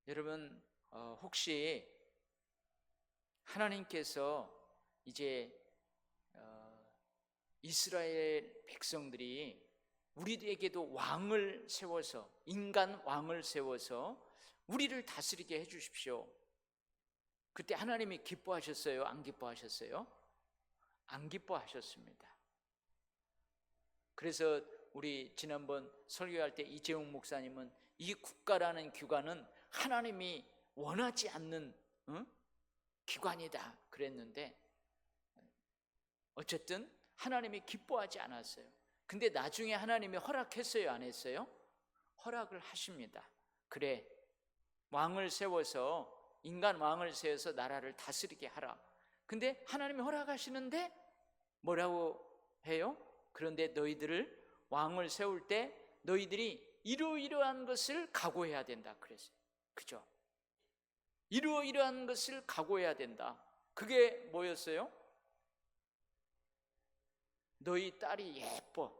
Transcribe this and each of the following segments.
여러분, 혹시 하나님께서 이제 이스라엘 백성들이 우리에게도 왕을 세워서, 인간 왕을 세워서 우리를 다스리게 해주십시오, 그때 하나님이 기뻐하셨어요? 안 기뻐하셨어요? 안 기뻐하셨습니다. 그래서 우리 지난번 설교할 때 이재용 목사님은 이 국가라는 기관은 하나님이 원하지 않는 기관이다 그랬는데, 어쨌든 하나님이 기뻐하지 않았어요. 근데 나중에 하나님이 허락했어요, 안 했어요? 허락을 하십니다. 그래, 왕을 세워서, 인간 왕을 세워서 나라를 다스리게 하라. 근데 하나님이 허락하시는데 뭐라고 해요? 그런데 너희들을 왕을 세울 때 너희들이 이러이러한 것을 각오해야 된다 그랬어요. 그죠? 이러이러한 것을 각오해야 된다. 그게 뭐였어요? 너희 딸이 예뻐,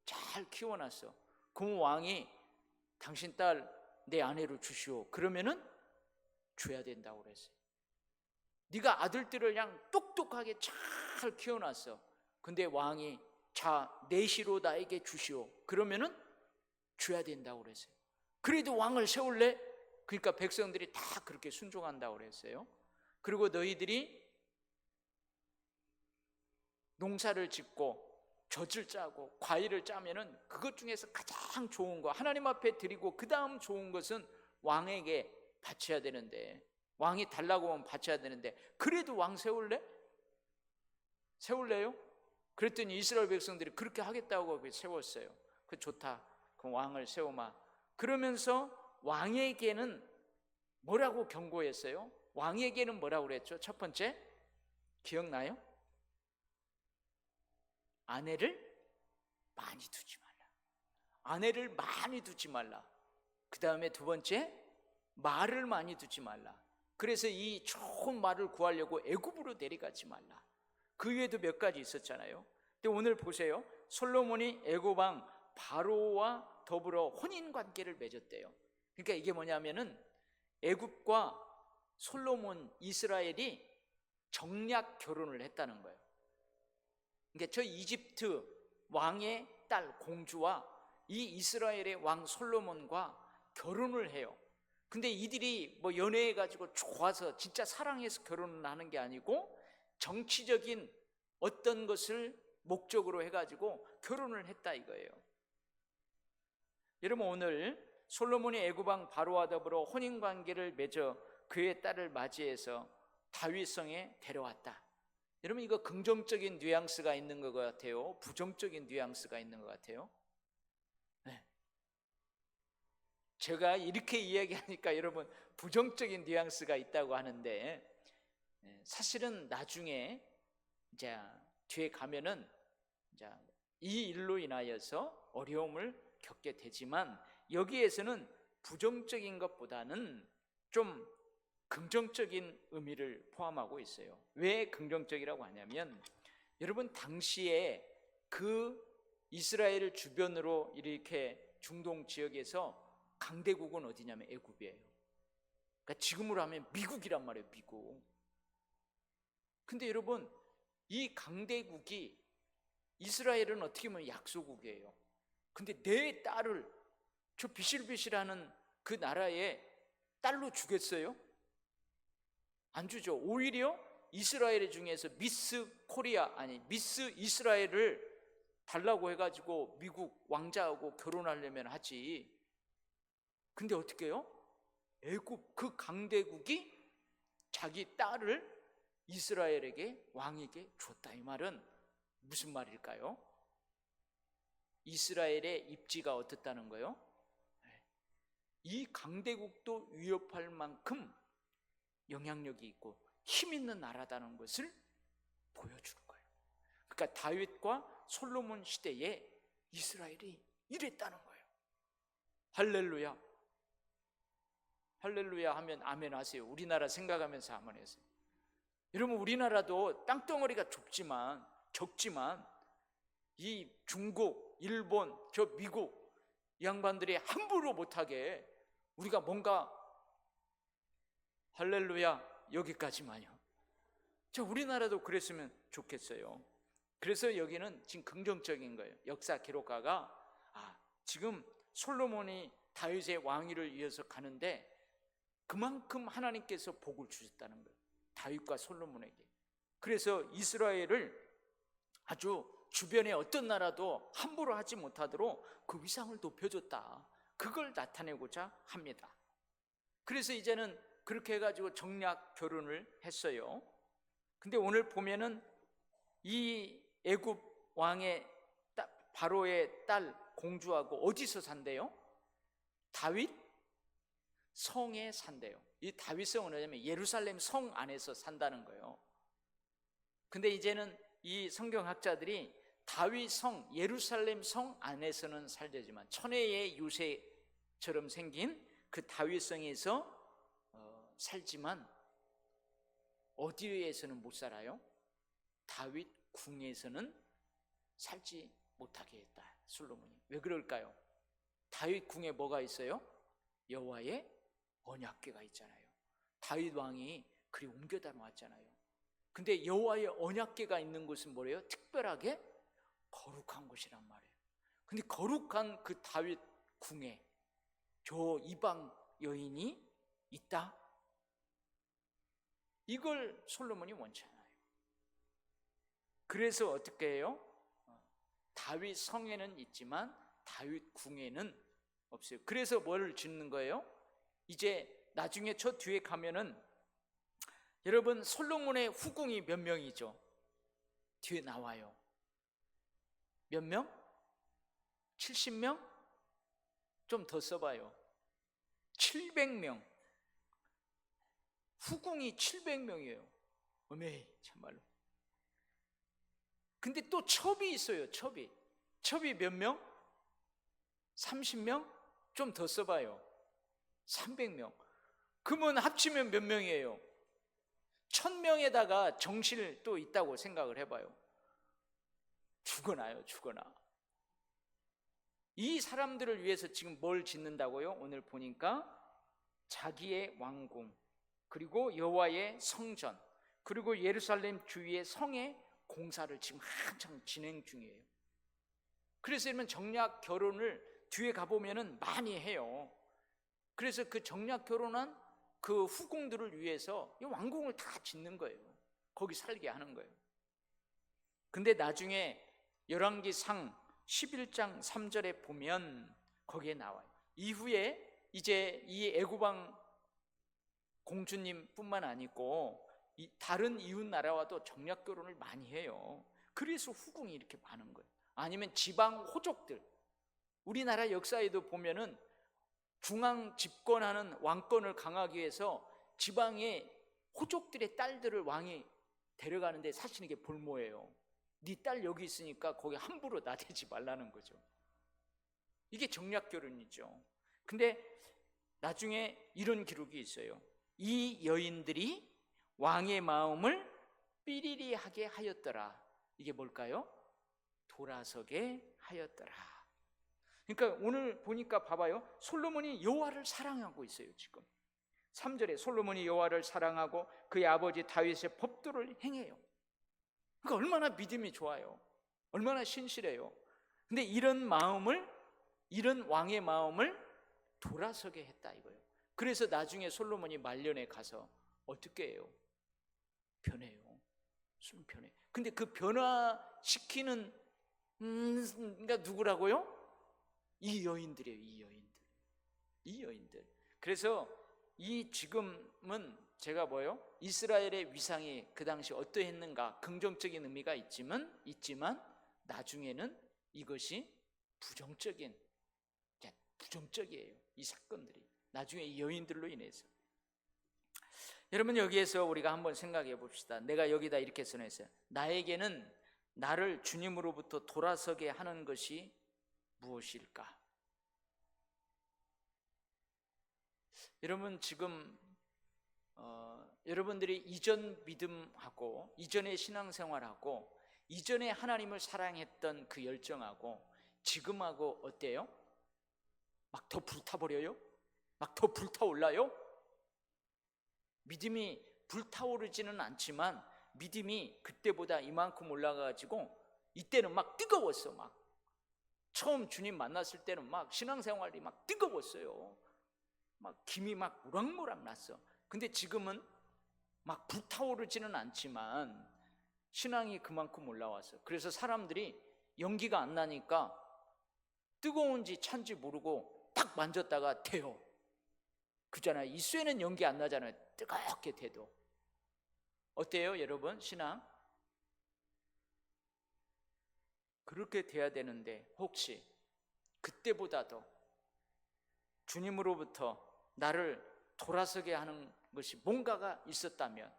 잘 키워놨어. 그럼 왕이 당신 딸 내 아내로 주시오. 그러면은 줘야 된다고 그랬어요. 네가 아들들을 그냥 똑똑하게 잘 키워놨어. 근데 왕이 자, 내시로 나에게 주시오. 그러면은 줘야 된다고 그랬어요. 그래도 왕을 세울래? 그러니까 백성들이 다 그렇게 순종한다고 그랬어요. 그리고 너희들이 농사를 짓고 젖을 짜고 과일을 짜면은 그것 중에서 가장 좋은 거 하나님 앞에 드리고, 그 다음 좋은 것은 왕에게 바쳐야 되는데, 왕이 달라고 하면 바쳐야 되는데, 그래도 왕 세울래? 세울래요? 그랬더니 이스라엘 백성들이 그렇게 하겠다고 세웠어요. 그 좋다, 그럼 왕을 세우마. 그러면서 왕에게는 뭐라고 경고했어요? 왕에게는 뭐라고 그랬죠? 첫 번째, 기억나요? 아내를 많이 두지 말라. 아내를 많이 두지 말라. 그 다음에 두 번째, 말을 많이 두지 말라. 그래서 이 좋은 말을 구하려고 애굽으로 내려가지 말라. 그 외에도 몇 가지 있었잖아요. 근데 오늘 보세요. 솔로몬이 애굽 왕 바로와 더불어 혼인 관계를 맺었대요. 그러니까 이게 뭐냐면은 애굽과 솔로몬, 이스라엘이 정략 결혼을 했다는 거예요. 그러니까 저 이집트 왕의 딸 공주와 이 이스라엘의 왕 솔로몬과 결혼을 해요. 근데 이들이 뭐 연애해가지고 좋아서 진짜 사랑해서 결혼을 하는 게 아니고, 정치적인 어떤 것을 목적으로 해가지고 결혼을 했다 이거예요. 여러분, 오늘 솔로몬이 애굽 왕 바로와 더불어 혼인관계를 맺어 그의 딸을 맞이해서 다윗성에 데려왔다. 여러분, 이거 긍정적인 뉘앙스가 있는 것 같아요? 부정적인 뉘앙스가 있는 것 같아요? 네. 제가 이렇게 이야기하니까 여러분 부정적인 뉘앙스가 있다고 하는데, 사실은 나중에 이제 뒤에 가면은 이제 이 일로 인하여서 어려움을 겪게 되지만, 여기에서는 부정적인 것보다는 좀 긍정적인 의미를 포함하고 있어요. 왜 긍정적이라고 하냐면, 여러분 당시에 그 이스라엘 주변으로 이렇게 중동 지역에서 강대국은 어디냐면 애굽이에요. 그러니까 지금으로 하면 미국이란 말이에요, 미국. 근데 여러분, 이 강대국이, 이스라엘은 어떻게 보면 약소국이에요. 근데 내 딸을 저 비실비실하는 그 나라에 딸로 주겠어요? 안 주죠. 오히려 이스라엘 중에서 미스 코리아, 아니 미스 이스라엘을 달라고 해가지고 미국 왕자하고 결혼하려면 하지. 근데 어떻게 해요? 애굽 그 강대국이 자기 딸을 이스라엘에게, 왕에게 줬다. 이 말은 무슨 말일까요? 이스라엘의 입지가 어떻다는 거예요? 이 강대국도 위협할 만큼 영향력이 있고 힘 있는 나라다는 것을 보여주는 거예요. 그러니까 다윗과 솔로몬 시대에 이스라엘이 이랬다는 거예요. 할렐루야. 할렐루야 하면 아멘 하세요. 우리나라 생각하면서 아멘 하세요. 여러분, 우리나라도 땅덩어리가 적지만 이 중국, 일본, 저 미국 이 양반들이 함부로 못하게 우리가 뭔가 할렐루야. 여기까지만요. 자, 우리나라도 그랬으면 좋겠어요. 그래서 여기는 지금 긍정적인 거예요. 역사 기록가가 지금 솔로몬이 다윗의 왕위를 이어서 가는데 그만큼 하나님께서 복을 주셨다는 거예요. 다윗과 솔로몬에게. 그래서 이스라엘을 아주 주변의 어떤 나라도 함부로 하지 못하도록 그 위상을 높여줬다. 그걸 나타내고자 합니다. 그래서 이제는 그렇게 해가지고 정략 결혼을 했어요. 근데 오늘 보면은 이 애굽 왕의 바로의 딸 공주하고 어디서 산대요? 다윗 성에 산대요. 이 다윗 성은 뭐냐면 예루살렘 성 안에서 산다는 거예요. 근데 이제는 이 성경학자들이 다윗 성, 예루살렘 성 안에서는 살되지만 천혜의 요새처럼 생긴 그 다윗 성에서 살지만 어디에서는 못 살아요? 다윗 궁에서는 살지 못하게 했다. 솔로몬이. 왜 그럴까요? 다윗 궁에 뭐가 있어요? 여호와의 언약궤가 있잖아요. 다윗 왕이 그리 옮겨다 놓았잖아요. 근데 여호와의 언약궤가 있는 곳은 뭐래요? 특별하게 거룩한 곳이란 말이에요. 근데 거룩한 그 다윗 궁에 저 이방 여인이 있다? 이걸 솔로몬이 원치 않아요. 그래서 어떻게 해요? 다윗 성에는 있지만 다윗 궁에는 없어요. 그래서 뭘 짓는 거예요? 이제 나중에 저 뒤에 가면은 여러분 솔로몬의 후궁이 몇 명이죠? 뒤에 나와요. 몇 명? 70명? 좀 더 써봐요. 700명. 후궁이 700명이에요. 어메, 참말로. 근데 또 첩이 있어요. 첩이 몇 명? 30명? 좀 더 써봐요. 300명. 그러면 합치면 몇 명이에요? 1000명에다가 정실 또 있다고 생각을 해봐요. 죽어나요, 죽어나. 이 사람들을 위해서 지금 뭘 짓는다고요? 오늘 보니까 자기의 왕궁, 그리고 여호와의 성전, 그리고 예루살렘 주위의 성의 공사를 지금 한창 진행 중이에요. 그래서 이러면 정략 결혼을 뒤에 가보면은 많이 해요. 그래서 그 정략 결혼한 그 후궁들을 위해서 이 왕궁을 다 짓는 거예요. 거기 살게 하는 거예요. 근데 나중에 열왕기상 11장 3절에 보면 거기에 나와요. 이후에 이제 이 애굽왕 공주님 뿐만 아니고 다른 이웃 나라와도 정략 결혼을 많이 해요. 그래서 후궁이 이렇게 많은 거예요. 아니면 지방 호족들, 우리나라 역사에도 보면은 중앙 집권하는 왕권을 강하기 위해서 지방의 호족들의 딸들을 왕이 데려가는데 사실 이게 볼모예요. 네 딸 여기 있으니까 거기 함부로 나대지 말라는 거죠. 이게 정략 결혼이죠. 근데 나중에 이런 기록이 있어요. 이 여인들이 왕의 마음을 삐리리하게 하였더라. 이게 뭘까요? 돌아서게 하였더라. 그러니까 오늘 보니까 봐봐요. 솔로몬이 여호와를 사랑하고 있어요. 지금 3절에 솔로몬이 여호와를 사랑하고 그의 아버지 다윗의 법도를 행해요. 그러니까 얼마나 믿음이 좋아요. 얼마나 신실해요. 근데 이런 왕의 마음을 돌아서게 했다 이거예요. 그래서 나중에 솔로몬이 말년에 가서 어떻게 해요? 변해요. 좀 변해. 근데 그 변화시키는 그러니까 누구라고요? 이 여인들이에요. 이 여인들. 그래서 이 지금은 제가 뭐요? 이스라엘의 위상이 그 당시 어떠했는가 긍정적인 의미가 있지만 나중에는 이것이 부정적이에요. 이 사건들이 나중에 이 여인들로 인해서. 여러분 여기에서 우리가 한번 생각해 봅시다. 내가 여기다 이렇게 써냈어요. 나에게는 나를 주님으로부터 돌아서게 하는 것이 무엇일까? 여러분 지금 여러분들이 이전 믿음하고 이전의 신앙생활하고 이전에 하나님을 사랑했던 그 열정하고 지금하고 어때요? 막 더 불타버려요? 막 더 불타올라요? 믿음이 불타오르지는 않지만 믿음이 그때보다 이만큼 올라가가지고 이때는 막 뜨거웠어. 막 처음 주님 만났을 때는 막 신앙생활이 막 뜨거웠어요. 막 김이 막 우락무락 났어. 근데 지금은 막 불타오르지는 않지만 신앙이 그만큼 올라왔어. 그래서 사람들이 연기가 안 나니까 뜨거운지 찬지 모르고 딱 만졌다가 돼요. 그잖아요. 이 쇠는 연기 안 나잖아요. 뜨겁게 돼도. 어때요 여러분? 신앙 그렇게 돼야 되는데 혹시 그때보다도 주님으로부터 나를 돌아서게 하는 것이 뭔가가 있었다면,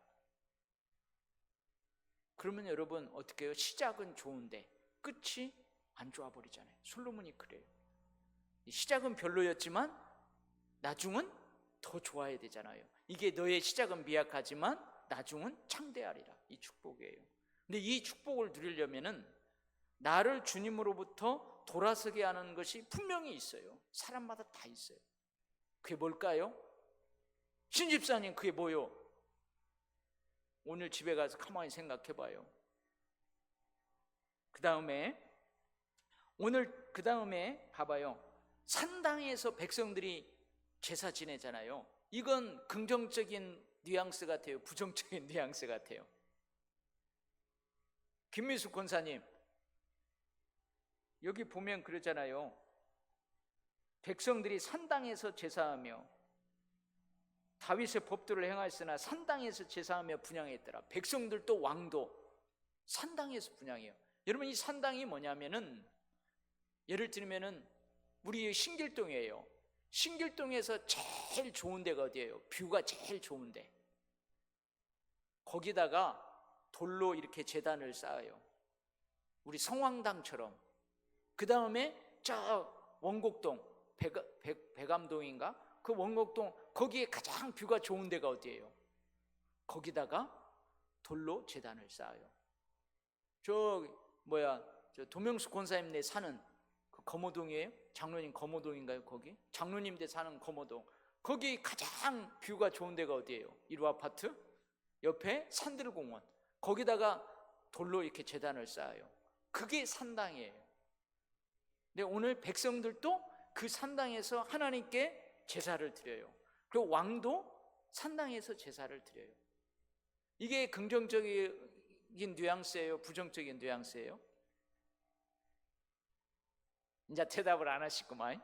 그러면 여러분 어떻게 해요? 시작은 좋은데 끝이 안 좋아 버리잖아요. 솔로몬이 그래요. 시작은 별로였지만 나중은 더 좋아야 되잖아요. 이게 너의 시작은 미약하지만 나중은 창대하리라. 이 축복이에요. 근데 이 축복을 누리려면은 나를 주님으로부터 돌아서게 하는 것이 분명히 있어요. 사람마다 다 있어요. 그게 뭘까요? 신집사님 그게 뭐요? 오늘 집에 가서 가만히 생각해 봐요. 그 다음에 봐봐요. 산당에서 백성들이 제사 지내잖아요. 이건 긍정적인 뉘앙스 같아요? 부정적인 뉘앙스 같아요? 김미숙 권사님 여기 보면 그러잖아요. 백성들이 산당에서 제사하며 다윗의 법도를 행하였으나 산당에서 제사하며 분향했더라. 백성들도 왕도 산당에서 분향해요. 여러분 이 산당이 뭐냐면은 예를 들면은 우리 신길동이에요. 신길동에서 제일 좋은 데가 어디예요? 뷰가 제일 좋은데 거기다가 돌로 이렇게 제단을 쌓아요. 우리 성황당처럼. 그 다음에 저 원곡동 백암동인가? 그 원곡동 거기에 가장 뷰가 좋은 데가 어디예요? 거기다가 돌로 제단을 쌓아요. 저 도명숙 권사님네 사는 그 거모동이에요? 장로님 거모동인가요? 거기? 장로님들 사는 거모동 거기 가장 뷰가 좋은 데가 어디예요? 1호 아파트 옆에 산들공원 거기다가 돌로 이렇게 제단을 쌓아요. 그게 산당이에요. 근데 오늘 백성들도 그 산당에서 하나님께 제사를 드려요. 그리고 왕도 산당에서 제사를 드려요. 이게 긍정적인 뉘앙스예요? 부정적인 뉘앙스예요? 이제 대답을 안 하시구만.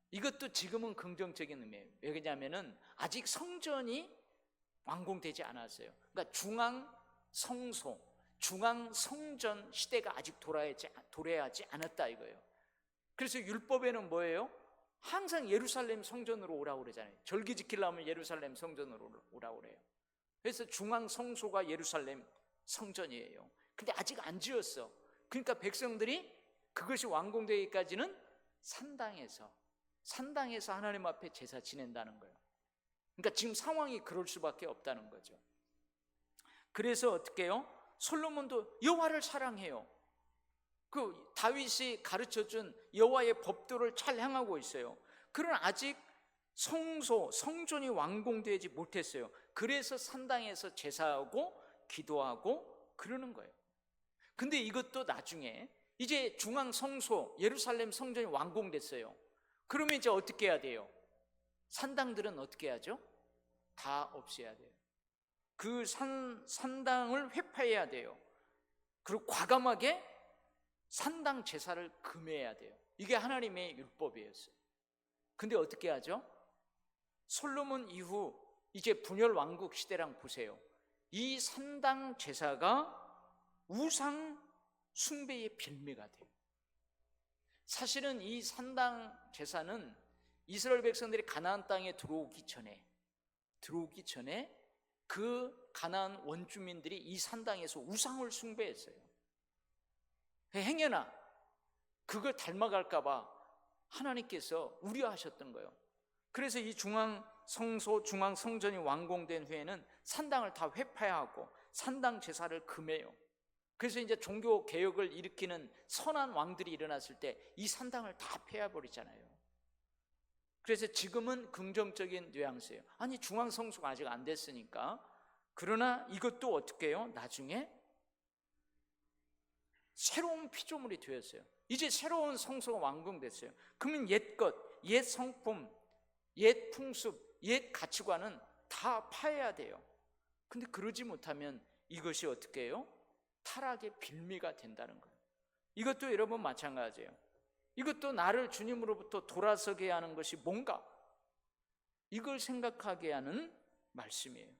이것도 지금은 긍정적인 의미예요. 왜냐하면 아직 성전이 완공되지 않았어요. 그러니까 중앙성전 시대가 아직 도래하지 않았다 이거예요. 그래서 율법에는 뭐예요? 항상 예루살렘 성전으로 오라고 그러잖아요. 절기 지키려면 예루살렘 성전으로 오라고 그래요. 그래서 중앙성소가 예루살렘 성전이에요. 근데 아직 안 지었어. 그러니까 백성들이 그것이 완공되기까지는 산당에서 하나님 앞에 제사 지낸다는 거예요. 그러니까 지금 상황이 그럴 수밖에 없다는 거죠. 그래서 어떻게 해요? 솔로몬도 여호와를 사랑해요. 그 다윗이 가르쳐준 여호와의 법도를 잘 행하고 있어요. 그러나 아직 성전이 완공되지 못했어요. 그래서 산당에서 제사하고 기도하고 그러는 거예요. 근데 이것도 나중에 이제 중앙성소 예루살렘 성전이 완공됐어요. 그러면 이제 어떻게 해야 돼요? 산당들은 어떻게 하죠? 다 없애야 돼요. 그 산당을 회파해야 돼요. 그리고 과감하게 산당 제사를 금해야 돼요. 이게 하나님의 율법이었어요. 근데 어떻게 하죠? 솔로몬 이후 이제 분열 왕국 시대랑 보세요. 이 산당 제사가 우상 숭배의 빌미가 돼요. 사실은 이 산당 제사는 이스라엘 백성들이 가나안 땅에 들어오기 전에 그 가나안 원주민들이 이 산당에서 우상을 숭배했어요. 행여나 그걸 닮아갈까 봐 하나님께서 우려하셨던 거예요. 그래서 이 중앙성전이 완공된 후에는 산당을 다 회파하고 산당 제사를 금해요. 그래서 이제 종교 개혁을 일으키는 선한 왕들이 일어났을 때 이 산당을 다 폐해버리잖아요. 그래서 지금은 긍정적인 뉘앙스예요. 아니, 중앙 성소가 아직 안 됐으니까. 그러나 이것도 어떻게 해요? 나중에 새로운 피조물이 되었어요. 이제 새로운 성소가 완공됐어요. 그러면 옛것, 옛 성품, 옛 풍습, 옛 가치관은 다 파해야 돼요. 근데 그러지 못하면 이것이 어떻게 해요? 타락의 빌미가 된다는 거예요. 이것도 여러분 마찬가지예요. 이것도 나를 주님으로부터 돌아서게 하는 것이 뭔가, 이걸 생각하게 하는 말씀이에요.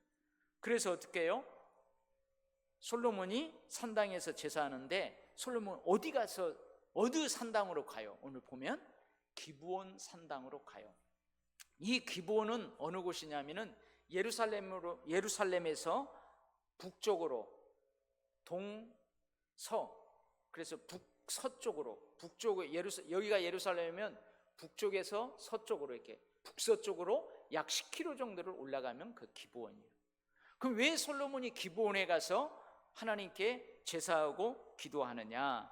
그래서 어떻게 해요? 솔로몬이 산당에서 제사하는데 솔로몬 어디 가서 어느 산당으로 가요? 오늘 보면 기브온 산당으로 가요. 이 기브온은 어느 곳이냐면은 예루살렘에서 북쪽으로 동서, 그래서 북서쪽으로, 여기가 예루살렘이면 북쪽에서 서쪽으로 이렇게 북서쪽으로 약 10km 정도를 올라가면 그 기브온이에요. 그럼 왜 솔로몬이 기브온에 가서 하나님께 제사하고 기도하느냐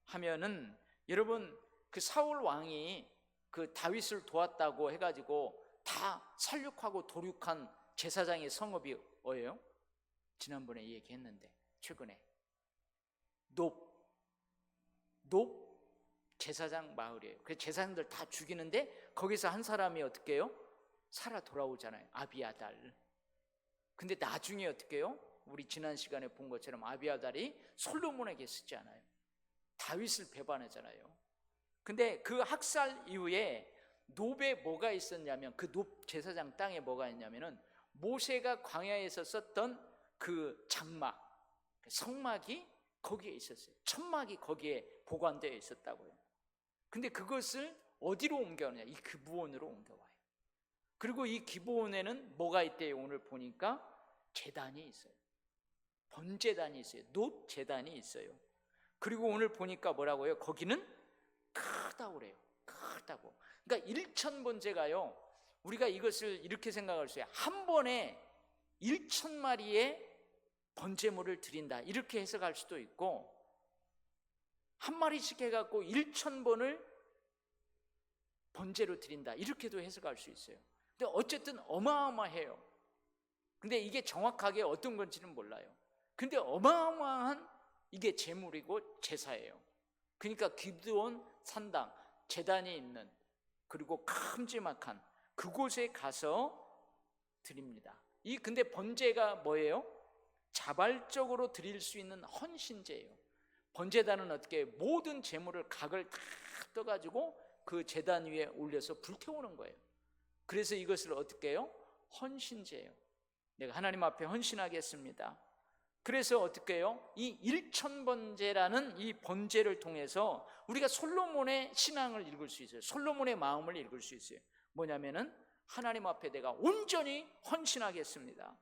하면은, 여러분 그 사울 왕이 그 다윗을 도왔다고 해가지고 다 살육하고 도륙한 제사장의 성읍이 뭐예요? 지난번에 얘기했는데 최근에 높 제사장 마을이에요. 그래서 제사장들 다 죽이는데 거기서 한 사람이 어떻게 해요? 살아 돌아오잖아요. 아비아달. 근데 나중에 어떻게 해요? 우리 지난 시간에 본 것처럼 아비아달이 솔로몬에게 쓰지 않아요. 다윗을 배반하잖아요. 근데 그 학살 이후에 높에 뭐가 있었냐면, 그 높 제사장 땅에 뭐가 있냐면은 모세가 광야에서 썼던 그 장막, 성막이 거기에 있었어요. 천막이 거기에 보관되어 있었다고요. 근데 그것을 어디로 옮겨오느냐? 이 기브온으로 옮겨와요. 그리고 이 기브온에는 뭐가 있대요? 오늘 보니까 제단이 있어요. 번제단이 있어요. 높 제단이 있어요. 그리고 오늘 보니까 뭐라고요? 거기는 크다고 그래요. 크다고. 그러니까 1000번제가요, 우리가 이것을 이렇게 생각할 수 있어요. 한 번에 1000마리의 번제물을 드린다, 이렇게 해석할 수도 있고, 한 마리씩 해갖고 1000번을 번제로 드린다, 이렇게도 해석할 수 있어요. 근데 어쨌든 어마어마해요. 근데 이게 정확하게 어떤 건지는 몰라요. 근데 어마어마한 이게 제물이고 제사예요. 그러니까 기브온 산당, 제단이 있는, 그리고 큼지막한 그곳에 가서 드립니다. 근데 번제가 뭐예요? 자발적으로 드릴 수 있는 헌신제예요. 번제단은 어떻게 해요? 모든 제물을 각을 다 떠가지고 그 제단 위에 올려서 불태우는 거예요. 그래서 이것을 어떻게 해요? 헌신제예요. 내가 하나님 앞에 헌신하겠습니다. 그래서 어떻게 해요? 이 1000번제라는 이 번제를 통해서 우리가 솔로몬의 신앙을 읽을 수 있어요. 솔로몬의 마음을 읽을 수 있어요. 뭐냐면은, 하나님 앞에 내가 온전히 헌신하겠습니다.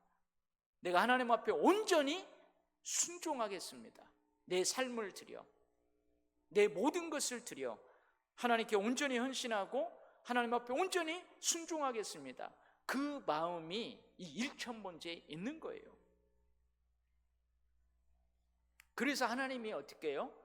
내가 하나님 앞에 온전히 순종하겠습니다. 내 삶을 드려, 내 모든 것을 드려 하나님께 온전히 헌신하고 하나님 앞에 온전히 순종하겠습니다. 그 마음이 이 1000번제에 있는 거예요. 그래서 하나님이 어떻게 해요?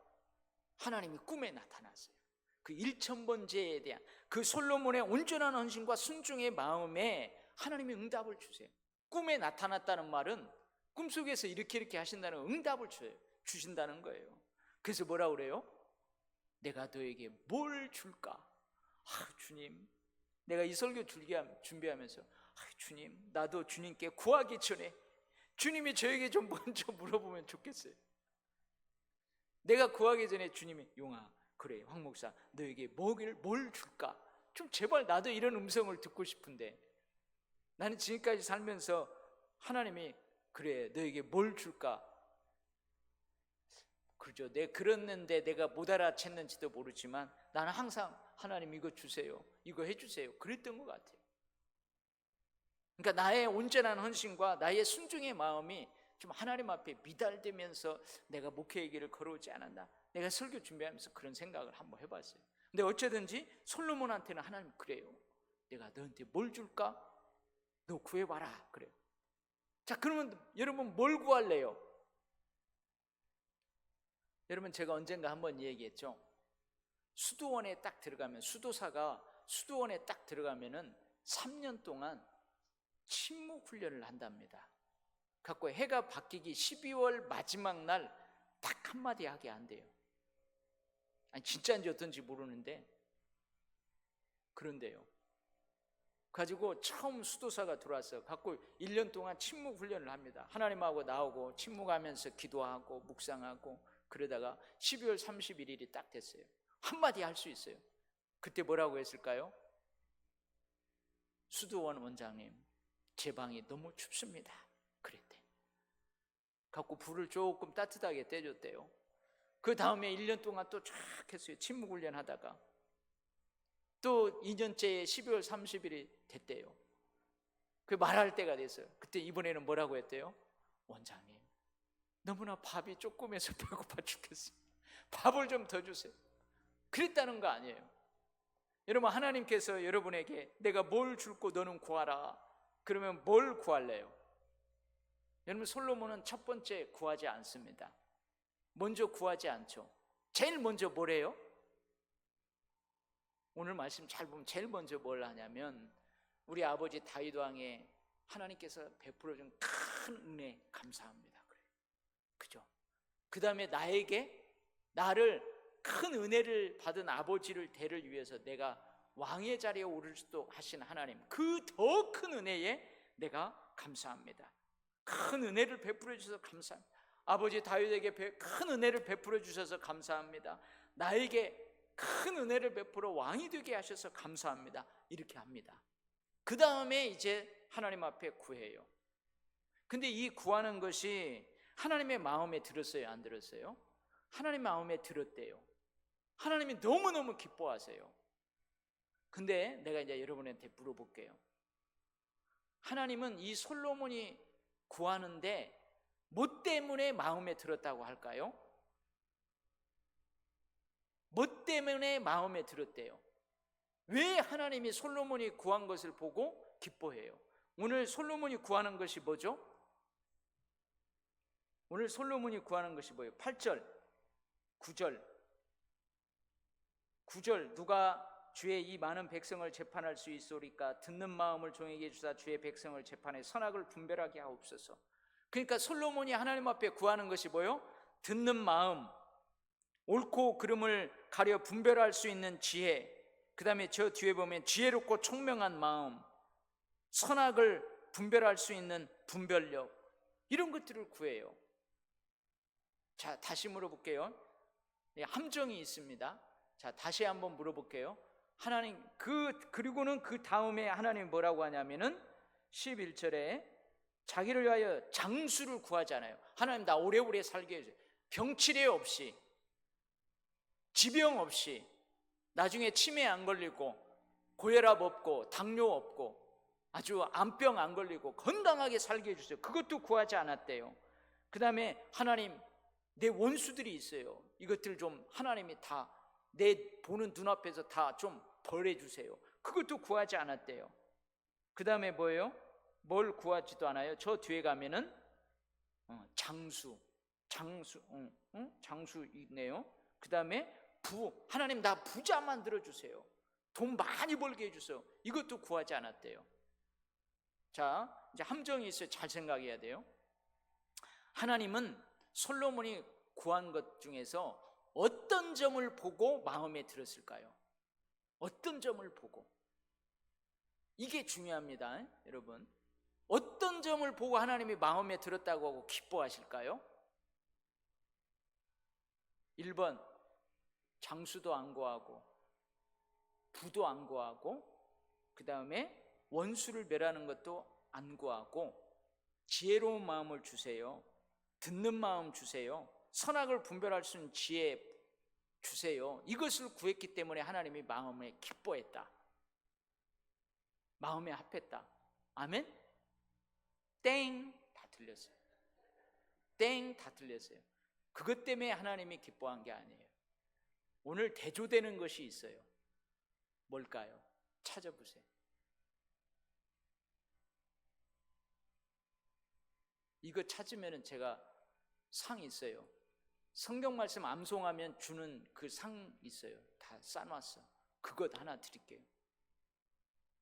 하나님이 꿈에 나타났어요. 그 1000번제에 대한 그 솔로몬의 온전한 헌신과 순종의 마음에 하나님이 응답을 주세요. 꿈에 나타났다는 말은 꿈속에서 이렇게 하신다는 응답을 주신다는 거예요. 그래서 뭐라 그래요? 내가 너에게 뭘 줄까? 주님, 내가 이 설교 준비하면서 주님, 나도 주님께 구하기 전에 주님이 저에게 좀 먼저 물어보면 좋겠어요. 내가 구하기 전에 주님이, 용아, 그래, 황 목사, 너에게 뭘 줄까? 좀 제발 나도 이런 음성을 듣고 싶은데, 나는 지금까지 살면서 하나님이 그래, 너에게 뭘 줄까? 그죠? 그랬는데 내가 못 알아챘는지도 모르지만 나는 항상 하나님 이거 주세요, 이거 해주세요, 그랬던 것 같아요. 그러니까 나의 온전한 헌신과 나의 순종의 마음이 좀 하나님 앞에 미달되면서 내가 목회의 길을 걸어오지 않았나, 내가 설교 준비하면서 그런 생각을 한번 해봤어요. 근데 어쩌든지 솔로몬한테는 하나님 그래요, 내가 너한테 뭘 줄까? 너 구해봐라, 그래요. 자, 그러면 여러분 뭘 구할래요? 여러분, 제가 언젠가 한번 얘기했죠. 수도원에 딱 들어가면 수도사가 수도원에 딱 들어가면은 3년 동안 침묵 훈련을 한답니다. 갖고 해가 바뀌기 12월 마지막 날 딱 한마디 하게 한대요. 아니 진짜인지 어떤지 모르는데 그런데요. 가지고 처음 수도사가 들어왔어. 갖고 1년 동안 침묵 훈련을 합니다. 하나님하고 나오고 침묵하면서 기도하고 묵상하고 그러다가 12월 31일이 딱 됐어요. 한마디 할 수 있어요. 그때 뭐라고 했을까요? 수도원 원장님, 제 방이 너무 춥습니다. 그랬대. 갖고 불을 조금 따뜻하게 떼줬대요. 그 다음에 1년 동안 또 쫙 했어요. 침묵 훈련 하다가 또 2년째에 12월 30일이 됐대요. 그 말할 때가 됐어요. 그때 이번에는 뭐라고 했대요? 원장님, 너무나 밥이 조금해서 배고파 죽겠어요. 밥을 좀 더 주세요. 그랬다는 거 아니에요. 여러분, 하나님께서 여러분에게 내가 뭘 줄고 너는 구하라. 그러면 뭘 구할래요? 여러분, 솔로몬은 첫 번째 구하지 않습니다. 먼저 구하지 않죠. 제일 먼저 뭐래요? 오늘 말씀 잘 보면 제일 먼저 뭘 하냐면 우리 아버지 다윗 왕의 하나님께서 베풀어 준 큰 은혜 감사합니다. 그래요. 그죠? 그 다음에 나를 큰 은혜를 받은 아버지를 대를 위해서 내가 왕의 자리에 오를 수도 하신 하나님, 그 더 큰 은혜에 내가 감사합니다. 큰 은혜를 베풀어 주셔서 감사합니다. 아버지 다윗에게 큰 은혜를 베풀어 주셔서 감사합니다. 나에게 큰 은혜를 베풀어 왕이 되게 하셔서 감사합니다. 이렇게 합니다. 그 다음에 이제 하나님 앞에 구해요. 근데 이 구하는 것이 하나님의 마음에 들었어요, 안 들었어요? 하나님 마음에 들었대요. 하나님이 너무너무 기뻐하세요. 근데 내가 이제 여러분한테 물어볼게요. 하나님은 이 솔로몬이 구하는데 뭐 때문에 마음에 들었다고 할까요? 뭐 때문에 마음에 들었대요? 왜 하나님이 솔로몬이 구한 것을 보고 기뻐해요? 오늘 솔로몬이 구하는 것이 뭐죠? 오늘 솔로몬이 구하는 것이 뭐예요? 8절, 9절 누가 주의 이 많은 백성을 재판할 수 있소리까? 듣는 마음을 종에게 주사 주의 백성을 재판해 선악을 분별하게 하옵소서. 그러니까 솔로몬이 하나님 앞에 구하는 것이 뭐예요? 듣는 마음, 옳고 그름을 가려 분별할 수 있는 지혜, 그 다음에 저 뒤에 보면 지혜롭고 총명한 마음, 선악을 분별할 수 있는 분별력, 이런 것들을 구해요. 자, 다시 물어볼게요. 함정이 있습니다. 자, 다시 한번 물어볼게요. 하나님, 그리고는 그 다음에 하나님이 뭐라고 하냐면은 11절에 자기를 위하여 장수를 구하잖아요. 하나님, 나 오래오래 살게 해주세요. 병치레 없이, 지병 없이, 나중에 치매 안 걸리고, 고혈압 없고, 당뇨 없고, 아주 암병 안 걸리고 건강하게 살게 해주세요. 그것도 구하지 않았대요. 그 다음에 하나님, 내 원수들이 있어요. 이것들 좀 하나님이 다 내 보는 눈앞에서 다 좀 벌해주세요. 그것도 구하지 않았대요. 그 다음에 뭐예요? 뭘 구하지도 않아요. 저 뒤에 가면은 장수 있네요. 그 다음에 하나님 나 부자 만들어주세요. 돈 많이 벌게 해주세요. 이것도 구하지 않았대요. 자, 이제 함정이 있어요. 잘 생각해야 돼요. 하나님은 솔로몬이 구한 것 중에서 어떤 점을 보고 마음에 들었을까요? 어떤 점을 보고? 이게 중요합니다, 여러분. 어떤 점을 보고 하나님이 마음에 들었다고 하고 기뻐하실까요? 1번, 장수도 안 구하고 부도 안 구하고 그 다음에 원수를 멸하는 것도 안 구하고 지혜로운 마음을 주세요. 듣는 마음 주세요. 선악을 분별할 수 있는 지혜 주세요. 이것을 구했기 때문에 하나님이 마음에 기뻐했다. 마음에 합했다. 아멘? 땡! 다 틀렸어요. 땡! 다 틀렸어요. 그것 때문에 하나님이 기뻐한 게 아니에요. 오늘 대조되는 것이 있어요. 뭘까요? 찾아보세요. 이거 찾으면 제가 상 있어요. 성경 말씀 암송하면 주는 그 상 있어요. 다 싸놨어. 그것 하나 드릴게요.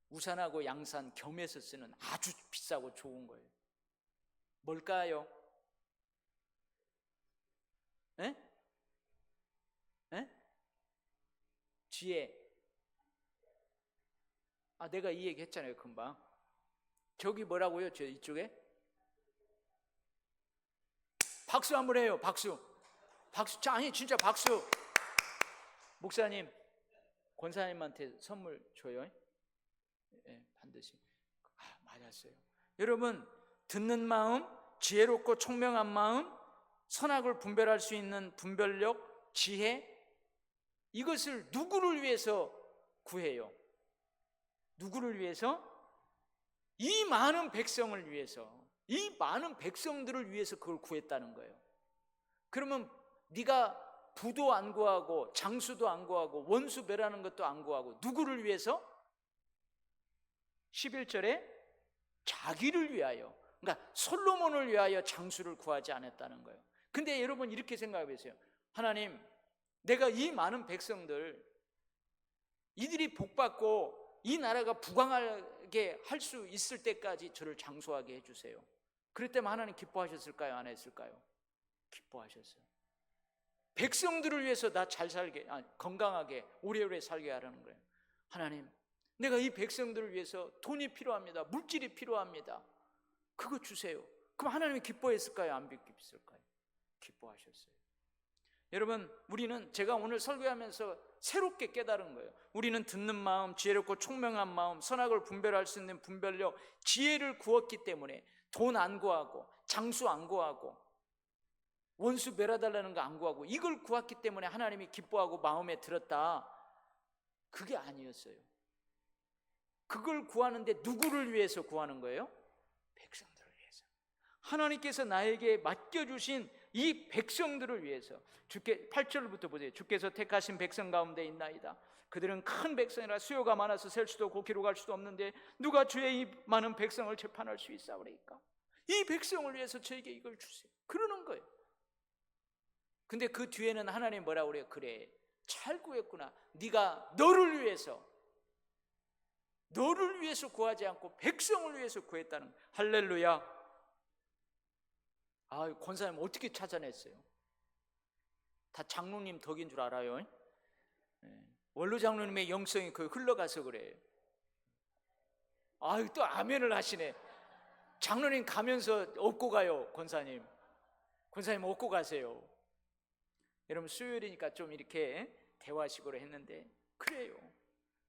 우산하고 양산 겸해서 쓰는 아주 비싸고 좋은 거예요. 뭘까요? 에? 에? 지혜. 내가 이 얘기 했잖아요, 금방. 저기 뭐라고요? 저 이쪽에? 박수 한번 해요, 박수. 박수. 아니, 진짜 박수. 목사님, 권사님한테 선물 줘요. 반드시. 맞았어요. 여러분, 듣는 마음, 지혜롭고 총명한 마음, 선악을 분별할 수 있는 분별력, 지혜, 이것을 누구를 위해서 구해요? 누구를 위해서? 이 많은 백성을 위해서, 이 많은 백성들을 위해서 그걸 구했다는 거예요. 그러면 네가 부도 안 구하고 장수도 안 구하고 원수 멸하는 것도 안 구하고 누구를 위해서? 11절에 자기를 위하여, 그러니까 솔로몬을 위하여 장수를 구하지 않았다는 거예요. 근데 여러분 이렇게 생각해 보세요. 하나님, 내가 이 많은 백성들, 이들이 복받고 이 나라가 부강하게 할 수 있을 때까지 저를 장수하게 해주세요. 그랬다면 하나님 기뻐하셨을까요? 안 했을까요? 기뻐하셨어요. 백성들을 위해서 나 잘 살게, 건강하게 오래오래 살게 하라는 거예요. 하나님, 내가 이 백성들을 위해서 돈이 필요합니다. 물질이 필요합니다. 그거 주세요. 그럼 하나님이 기뻐했을까요? 안 기뻐했을까요? 기뻐하셨어요. 여러분, 우리는, 제가 오늘 설교하면서 새롭게 깨달은 거예요. 우리는 듣는 마음, 지혜롭고 총명한 마음, 선악을 분별할 수 있는 분별력, 지혜를 구했기 때문에 돈 안 구하고 장수 안 구하고 원수 멸하달라는 거 안 구하고 이걸 구했기 때문에 하나님이 기뻐하고 마음에 들었다. 그게 아니었어요. 그걸 구하는데 누구를 위해서 구하는 거예요? 백성들을 위해서. 하나님께서 나에게 맡겨주신 이 백성들을 위해서. 주께 8절부터 보세요. 주께서 택하신 백성 가운데 있나이다. 그들은 큰 백성이라 수요가 많아서 셀 수도 없고 기록할 수도 없는데 누가 주의 이 많은 백성을 재판할 수 있사오리까? 이 백성을 위해서 저에게 이걸 주세요. 그러는 거예요. 근데 그 뒤에는 하나님 뭐라고 그래요? 그래, 잘 구했구나. 네가 너를 위해서 구하지 않고 백성을 위해서 구했다는 거예요. 할렐루야. 권사님 어떻게 찾아냈어요? 다 장로님 덕인 줄 알아요. 원로 장로님의 영성이 그 흘러가서 그래요. 또 아멘을 하시네. 장로님 가면서 업고 가요. 권사님 업고 가세요. 여러분, 수요일이니까 좀 이렇게 대화식으로 했는데 그래요.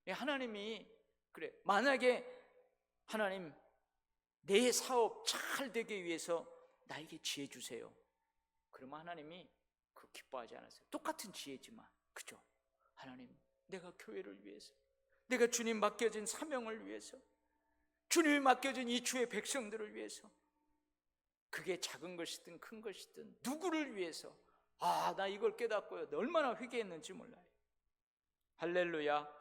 하나님이 그래, 만약에 하나님 내 사업 잘 되기 위해서 나에게 지혜 주세요. 그러면 하나님이 그 기뻐하지 않았어요. 똑같은 지혜지만, 그죠? 하나님, 내가 교회를 위해서, 내가 주님 맡겨진 사명을 위해서, 주님이 맡겨진 이 주의 백성들을 위해서, 그게 작은 것이든 큰 것이든 누구를 위해서, 나 이걸 깨닫고요, 얼마나 회개했는지 몰라요. 할렐루야.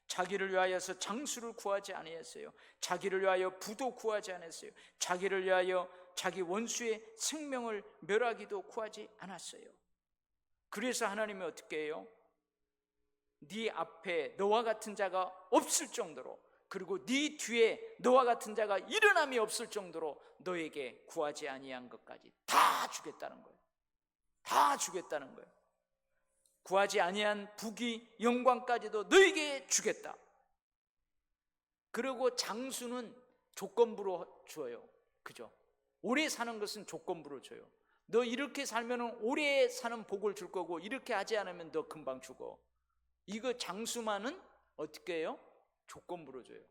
자기를 위하여서 장수를 구하지 아니했어요. 자기를 위하여 부도 구하지 않았어요. 자기를 위하여 자기 원수의 생명을 멸하기도 구하지 않았어요. 그래서 하나님이 어떻게 해요? 네 앞에 너와 같은 자가 없을 정도로, 그리고 네 뒤에 너와 같은 자가 일어남이 없을 정도로 너에게 구하지 아니한 것까지 다 주겠다는 거예요. 다 주겠다는 거예요. 구하지 아니한 부귀 영광까지도 너에게 주겠다. 그리고 장수는 조건부로 줘요. 그죠? 오래 사는 것은 조건부로 줘요. 너 이렇게 살면 오래 사는 복을 줄 거고, 이렇게 하지 않으면 너 금방 죽어. 이거 장수만은 어떻게 해요? 조건부로 줘요.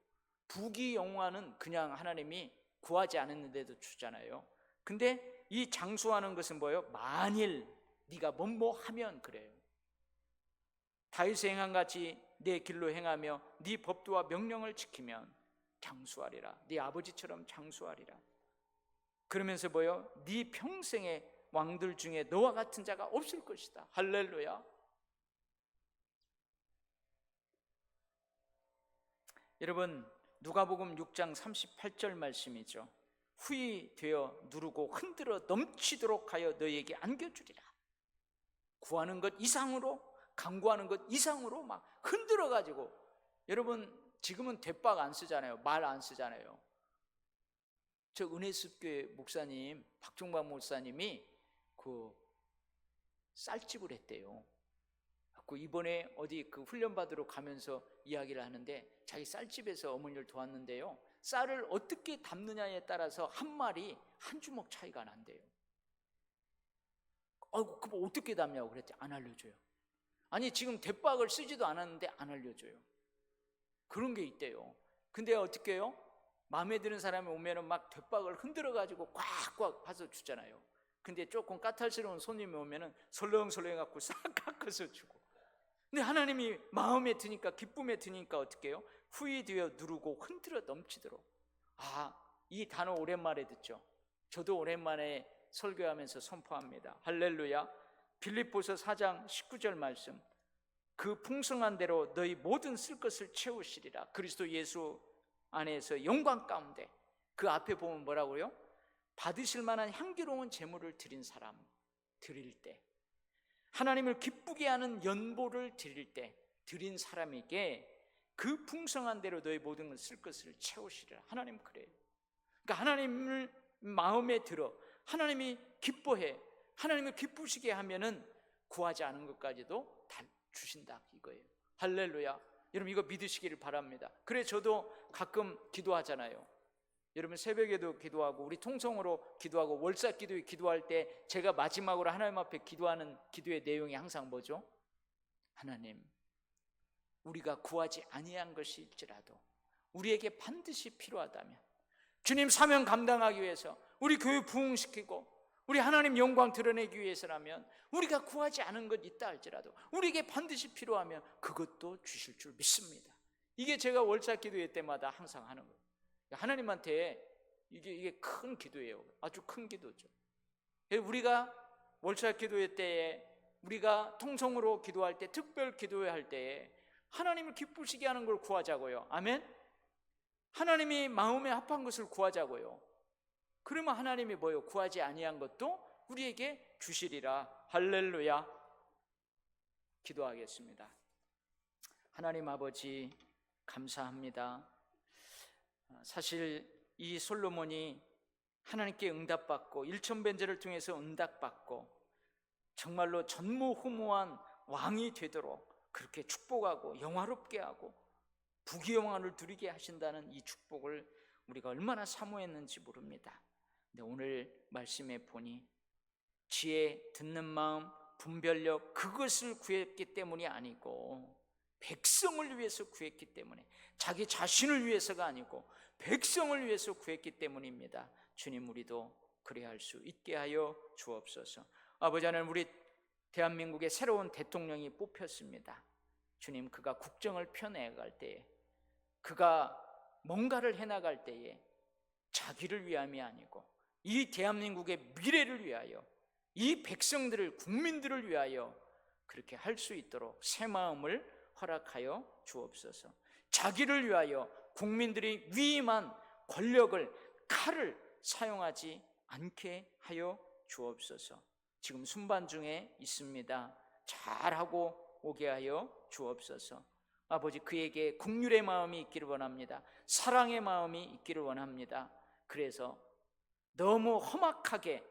부귀 영화는 그냥 하나님이 구하지 않았는데도 주잖아요. 근데 이 장수하는 것은 뭐예요? 만일 네가 뭐뭐 하면 그래요. 다윗의 행한 같이 내 길로 행하며 네 법도와 명령을 지키면 장수하리라. 네 아버지처럼 장수하리라. 그러면서 뭐예요? 네 평생의 왕들 중에 너와 같은 자가 없을 것이다. 할렐루야. 여러분, 누가복음 6장 38절 말씀이죠. 후히 되어 누르고 흔들어 넘치도록 하여 너희에게 안겨주리라. 구하는 것 이상으로, 간구하는 것 이상으로 막 흔들어 가지고, 여러분 지금은 대박 안 쓰잖아요. 말 안 쓰잖아요. 저 은혜숲교회 목사님, 박종박 목사님이 그 쌀집을 했대요. 그 이번에 어디 그 훈련 받으러 가면서 이야기를 하는데 자기 쌀집에서 어머니를 도왔는데요, 쌀을 어떻게 담느냐에 따라서 한 마리 한 주먹 차이가 난대요. 아이고, 그거 어떻게 담냐고 그랬더니 안 알려줘요. 아니, 지금 대박을 쓰지도 않았는데 안 알려줘요. 그런 게 있대요. 근데 어떻게 해요? 마음에 드는 사람이 오면은 막 대박을 흔들어 가지고 꽉꽉 파서 주잖아요. 근데 조금 까탈스러운 손님이 오면은 설렁설렁 갖고 싹 깎아서 주고. 근데 하나님이 마음에 드니까, 기쁨에 드니까 어떻게 해요? 후이 되어 누르고 흔들어 넘치도록. 이 단어 오랜만에 듣죠. 저도 오랜만에 설교하면서 선포합니다. 할렐루야. 빌립보서 4장 19절 말씀. 그 풍성한 대로 너희 모든 쓸 것을 채우시리라. 그리스도 예수 안에서 영광 가운데. 그 앞에 보면 뭐라고요? 받으실 만한 향기로운 제물을 드린 사람, 드릴 때, 하나님을 기쁘게 하는 연보를 드릴 때 드린 사람에게 그 풍성한 대로 너희 모든 걸 쓸 것을 채우시리라. 하나님 그래요. 그러니까 하나님을 마음에 들어 하나님이 기뻐해, 하나님을 기쁘시게 하면은 구하지 않은 것까지도 다 주신다 이거예요. 할렐루야. 여러분 이거 믿으시기를 바랍니다. 그래 저도 가끔 기도하잖아요. 여러분 새벽에도 기도하고 우리 통성으로 기도하고 월사 기도에 기도할 때 제가 마지막으로 하나님 앞에 기도하는 기도의 내용이 항상 뭐죠? 하나님, 우리가 구하지 아니한 것일지라도 우리에게 반드시 필요하다면, 주님 사명 감당하기 위해서 우리 교회 부흥시키고 우리 하나님 영광 드러내기 위해서라면, 우리가 구하지 않은 것 있다 할지라도 우리에게 반드시 필요하면 그것도 주실 줄 믿습니다. 이게 제가 월사 기도회 때마다 항상 하는 거예요. 하나님한테 이게 큰 기도예요. 아주 큰 기도죠. 우리가 월차 기도회 때에, 우리가 통성으로 기도할 때, 특별 기도회 때에 하나님을 기쁘시게 하는 걸 구하자고요. 아멘. 하나님이 마음에 합한 것을 구하자고요. 그러면 하나님이 뭐예요? 구하지 아니한 것도 우리에게 주시리라. 할렐루야. 기도하겠습니다. 하나님 아버지 감사합니다. 사실 이 솔로몬이 하나님께 응답받고 일천변제를 통해서 응답받고 정말로 전무후무한 왕이 되도록 그렇게 축복하고 영화롭게 하고 부귀영화를 누리게 하신다는 이 축복을 우리가 얼마나 사모했는지 모릅니다. 근데 오늘 말씀에 보니 지혜, 듣는 마음, 분별력, 그것을 구했기 때문이 아니고 백성을 위해서 구했기 때문에, 자기 자신을 위해서가 아니고 백성을 위해서 구했기 때문입니다. 주님, 우리도 그래야 할 수 있게 하여 주옵소서. 아버지 하나님, 우리 대한민국의 새로운 대통령이 뽑혔습니다. 주님, 그가 국정을 펴내갈 때에, 그가 뭔가를 해나갈 때에 자기를 위함이 아니고 이 대한민국의 미래를 위하여, 이 백성들을, 국민들을 위하여 그렇게 할 수 있도록 새 마음을 허락하여 주옵소서. 자기를 위하여 국민들이 위임한 권력을, 칼을 사용하지 않게 하여 주옵소서. 지금 순반 중에 있습니다. 잘하고 오게 하여 주옵소서. 아버지, 그에게 긍휼의 마음이 있기를 원합니다. 사랑의 마음이 있기를 원합니다. 그래서 너무 험악하게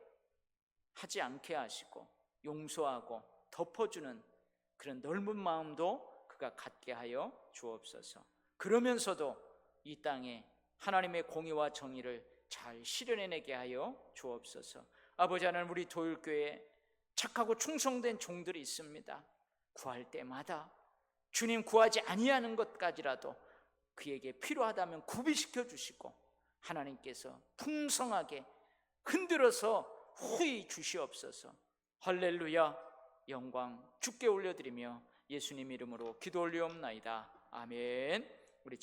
하지 않게 하시고 용서하고 덮어주는 그런 넓은 마음도 그가 갖게 하여 주옵소서. 그러면서도 이 땅에 하나님의 공의와 정의를 잘 실현해내게 하여 주옵소서. 아버지 하나님, 우리 도율교회에 착하고 충성된 종들이 있습니다. 구할 때마다 주님, 구하지 아니하는 것까지라도 그에게 필요하다면 구비시켜 주시고 하나님께서 풍성하게 흔들어서 후히 주시옵소서. 할렐루야. 영광 주께 올려드리며 예수님 이름으로 기도 올리옵나이다. 아멘. 우리